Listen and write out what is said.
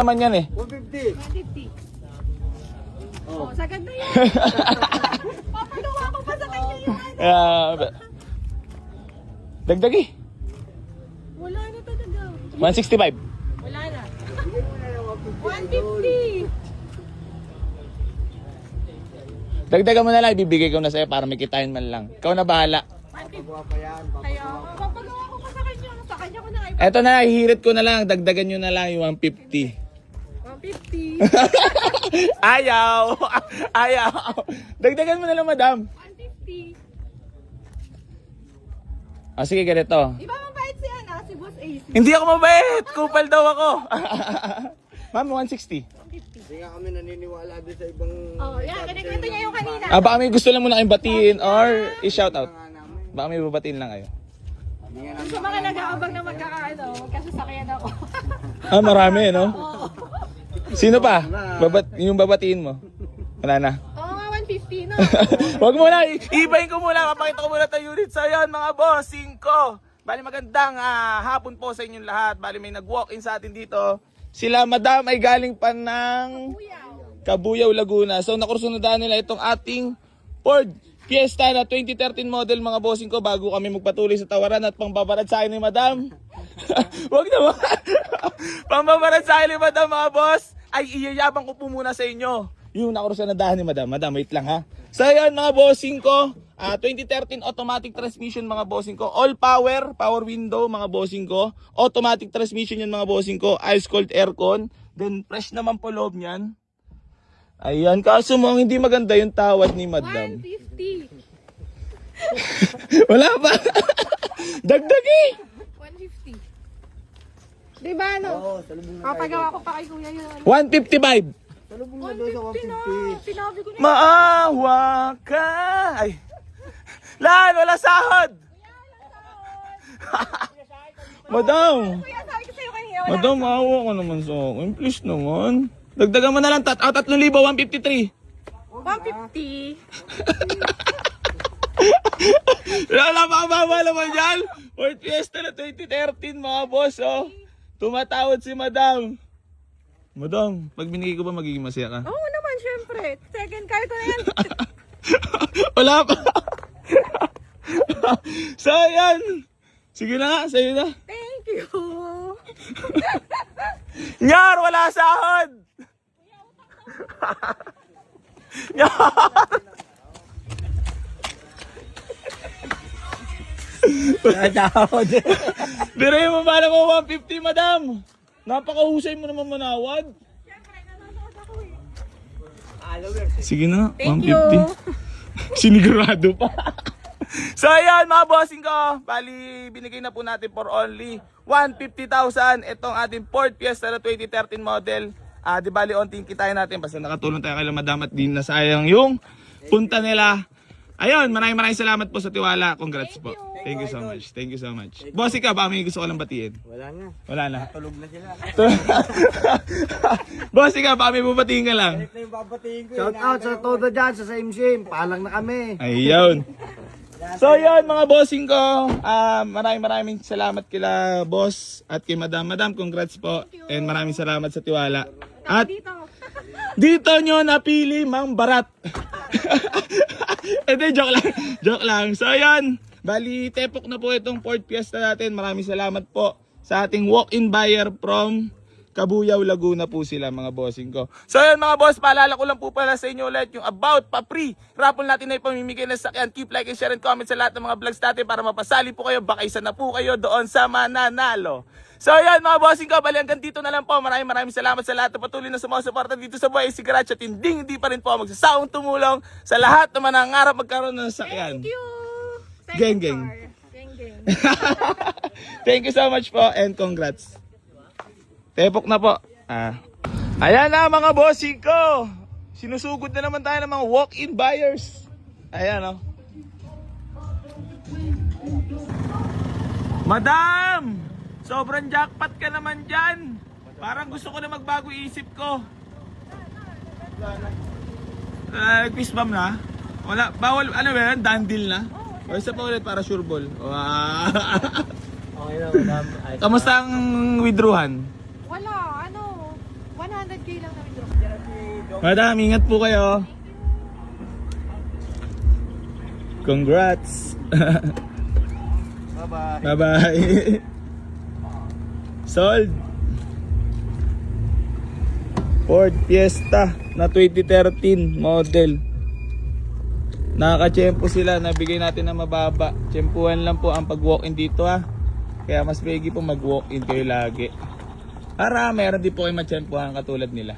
naman yan eh. 150. 150. Oh, sagad na yan. Papagawa ko pa sa kanya yung ano. Dagdagi. Wala na talaga. 165. Wala na. 150. Dagdagan mo na lang, ibibigay ko na sa'yo para may kitain man lang. Ikaw na bahala. 150. Buha pa yan. Kaya, papagawa ko pa sa kanya. Sa kanya ko na nga Eto na, hihirit ko na lang. Dagdagan nyo na lang yung 150. 150. Ayaw! Ayaw! Dagdagan mo na lang, madam. 150. Sige, ganito. Di ba mabait si Ana? Si Boss Ace. Hindi ako mabait! Kupal daw ako. Ma'am, 160. 150. Hindi nga kami naniniwala din sa ibang... Oh, yan. Kinikwento niya yung kanina. Baka may gusto lang muna kayong batiin or i-shoutout. Nga namin. Baka may babatiin lang kayo. Hindi nga namin. Sa mga nag-aabang na magkasasakyan ako. Marami, no? Oo. Sino pa? Yung babatiin mo? Wala na. Oo nga, 150 na. Wag mo na, ibahin ko muna, papakita ko muna tayo unit. So yun mga bossing ko. Bali magandang hapon po sa inyong lahat. Bali may nag-walk-in sa atin dito. Sila madam ay galing pa ng Kabuyaw, Laguna. So nakursunodaan nila itong ating Ford Fiesta na 2013 model mga bossing ko bago kami magpatuloy sa tawaran at pangbabarad sa akin ni madam. Wag naman. Pangbabarad sa akin ni madam mga boss. Ay iyayabang ko po muna sa inyo yung nakursunodaan ni madam. Madam, wait lang ha. So yan mga bossing ko. 2013 automatic transmission mga bossing ko. All power, power window mga bossing ko. Automatic transmission yan mga bossing ko. Ice cold aircon. Then fresh naman po loob niyan. Ayan, kaso mo hindi maganda yung tawad ni madam. 150. Wala pa. Dagdagi. 150. Di ba ano? Oo, salubong na tayo. Papagawa ko pa kay kuya yun. 155. Salubong na doon sa 150 na. 150. Sinabi ko na. Maawa ka. Ay. Lan, wala sahod. Madam. Kuya, sabi ko sa'yo kanina. Wala. Madam, maawa ka naman sa akin. Please naman. Dagdagan mo na lang. 3,000, 153. 150. Wala pa kababa naman yan. Ford Fiesta na 2013 mga boss. Oh. Tumatawad si madam. Madam, pag binigay ko ba magiging masaya ka? Oo naman, syempre. Second car ko na yan. Wala pa. So, yan. Sige na, sa'yo na. Thank you. Nyar, wala sahod. Nyar. Biray mo ba naman 150, madam? Napakahusay mo naman manawad. Syempre, nanonood ako eh. Sige na, Thank 150. you. Sinigurado pa. So ayan mga bossing ko, bali binigay na po natin for only 150,000 itong ating Ford Fiesta na 2013 model. Di bali onting kitain natin basta nakatulong tayo kay madam at din nasayang yung punta nila. Ayun, maraming salamat po sa tiwala. Congrats po. Thank you so much. Thank you so much. Bossing ka, baka may gusto ko lang batiin. Wala nga. Wala na. Tulog na sila. Bossing ka, baka may bubatiin ka lang. Ito yung babatiin ko. Shout out sa todo dyan, sa Simsim. Paalang na kami. Ayun. So yun mga bossing ko, maraming salamat kila boss at kay madam. Madam, congrats po. And maraming salamat sa tiwala. At Dito. dito nyo napili Mang Barat. Hindi, joke lang. So ayan, bali tepok na po itong Ford Fiesta natin. Maraming salamat po sa ating walk-in buyer from Kabuyaw, Laguna po sila mga bossing ko. So yun mga boss, paalala ko lang po pala sa inyo ulit yung about pa-free raffle natin na ipamimigay na sakyan. Keep like and share and comment sa lahat ng mga vlogs natin para mapasali po kayo. Baka isa na po kayo doon sa mananalo. So yun mga bossing ko, bali hanggang dito na lang po. Maraming salamat sa lahat na patuloy na sumusuporta dito sa Buhay Sigaracho at hindi pa rin po magsasawang tumulong sa lahat na manangarap magkaroon ng sakyan. Thank you. Geng, geng. Geng, geng. Thank you so much po and congrats. Tepok na po. Ayan na mga bossing ko. Sinusugod na naman tayo ng mga walk-in buyers. Ayan o. Madam! Sobrang jackpot ka naman dyan. Parang gusto ko na magbago isip ko. Peace bomb na? Wala, bawal, ano ba yan? Dandil na? O isa pa ulit para sure ball. Wow. Okay na, madam. Kamusta ang withdrawhan? Wala, ano. 100k lang na withdraw. Madam, ingat po kayo. Congrats. Bye-bye. Bye-bye. Sold. Ford Fiesta na 2013 model. Nakaka-tsempo sila, nabigay natin na mababa. Tsempuhan lang po ang pag-walk-in dito ha. Kaya mas pegi po mag-walk-in kayo lagi. Para meron din po kayo matsempuhan katulad nila.